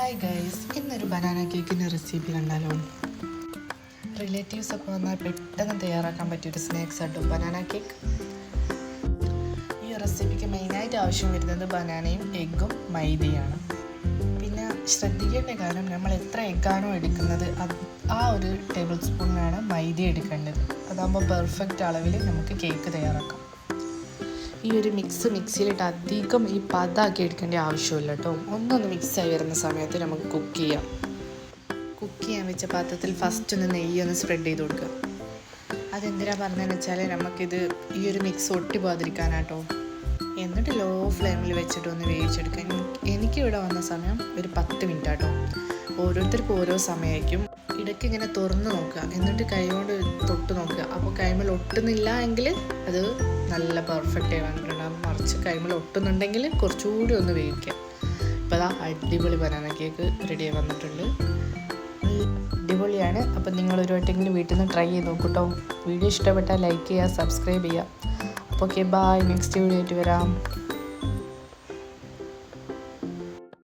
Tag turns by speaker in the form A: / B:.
A: Hi guys, ഇന്നൊരു banana കേക്കിൻ്റെ recipe കണ്ടാലോ. റിലേറ്റീവ്സ് ഒക്കെ വന്നാൽ പെട്ടെന്ന് തയ്യാറാക്കാൻ പറ്റിയൊരു സ്നാക്സ് ആട്ടോ ബനാന കേക്ക്. ഈ റെസിപ്പിക്ക് മെയിനായിട്ട് ആവശ്യം വരുന്നത് ബനാനയും എഗ്ഗും മൈദയാണ്. പിന്നെ ശ്രദ്ധിക്കേണ്ട കാര്യം, നമ്മൾ എത്ര എഗ്ഗാണോ എടുക്കുന്നത് ആ ഒരു ടേബിൾ സ്പൂണിനാണ് മൈദ എടുക്കേണ്ടത്. അതാകുമ്പോൾ പെർഫെക്റ്റ് അളവിൽ നമുക്ക് കേക്ക് തയ്യാറാക്കാം. ഈ ഒരു മിക്സിയിലിട്ട് അധികം ഈ പതാക്കി എടുക്കേണ്ട ആവശ്യമില്ല കേട്ടോ. ഒന്നൊന്ന് മിക്സായി വരുന്ന സമയത്ത് നമുക്ക് കുക്ക് ചെയ്യാൻ വെച്ച പാത്രത്തിൽ ഫസ്റ്റ് ഒന്ന് നെയ്യൊന്ന് സ്പ്രെഡ് ചെയ്ത് കൊടുക്കുക. അതെന്തിനാ പറഞ്ഞതെന്ന് വെച്ചാൽ നമുക്കിത് ഈ ഒരു മിക്സ് ഒട്ടി പോകാതിരിക്കാനാട്ടോ. എന്നിട്ട് ലോ ഫ്ലെയിമിൽ വെച്ചിട്ട് ഒന്ന് വേവിച്ചെടുക്കാം. എനിക്കിവിടെ വന്ന സമയം ഒരു 10 മിനിറ്റ് ആട്ടോ. ഓരോരുത്തർക്കും ഓരോ സമയമായിരിക്കും. ഇടയ്ക്ക് ഇങ്ങനെ തുറന്ന് നോക്കുക, എന്നിട്ട് കൈ കൊണ്ട് തൊട്ട് നോക്കുക. അപ്പോൾ കൈമേൽ ഒട്ടുന്നില്ല എങ്കിൽ അത് നല്ല പെർഫെക്റ്റ് ആയി വന്നിട്ടുണ്ടാകും. മറിച്ച് കൈമേൽ ഒട്ടുന്നുണ്ടെങ്കിൽ കുറച്ചുകൂടി ഒന്ന് വേവിക്കാം. ഇപ്പോൾ അതാ അടിപൊളി ബനാന കേക്ക് റെഡിയായി വന്നിട്ടുണ്ട്. അടിപൊളിയാണ്. അപ്പം നിങ്ങളൊരു വട്ടെങ്കിലും വീട്ടിൽ നിന്ന് ട്രൈ ചെയ്ത് നോക്കൂട്ടോ. വീഡിയോ ഇഷ്ടപ്പെട്ടാൽ ലൈക്ക് ചെയ്യുക, സബ്സ്ക്രൈബ് ചെയ്യുക. അപ്പോൾ ഓക്കെ, ബൈ. നെക്സ്റ്റ് വീഡിയോ ആയിട്ട് വരാം.